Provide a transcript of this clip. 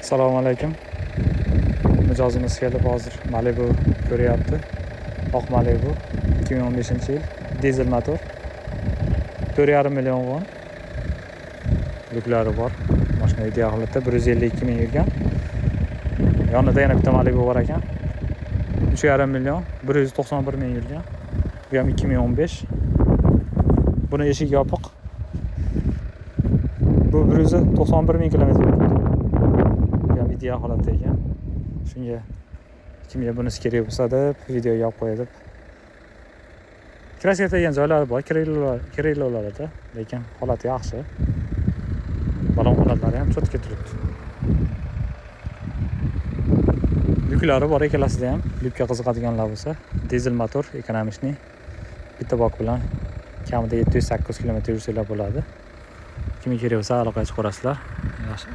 Assalomu alaykum. Mijozimiz kelib hozir Malibu ko'ryapti. Oq Malibu 2015-yil dizel motor. 4,5 million won. Yuklari bor. Mashina ideal holatda 152 ming yurgan. Yonida yana bitta Malibu bor ekan. 3,5 million, 191 ming yurgan. Bu ham 2015. Buni eshigi yopiq. Bu 191 ming kilometr yurgan. Ideal holatda ekan. Shunga kimga bunisi kerak bo'lsa deb videoga olib qo'yay deb. Kraska degan joylari bor, keraklilarda, lekin holati yaxshi. Balon holatlari ham cho'tga turibdi. Yuklari bor ikkalasida ham. Yukka qiziqadiganlar bo'lsa, dizel motor, ekonomishniy bitta bok bilan kamida 708 km yursanglar bo'ladi. Kimga kerak bo'lsa aloqaga chiqarasizlar. Yaxshi.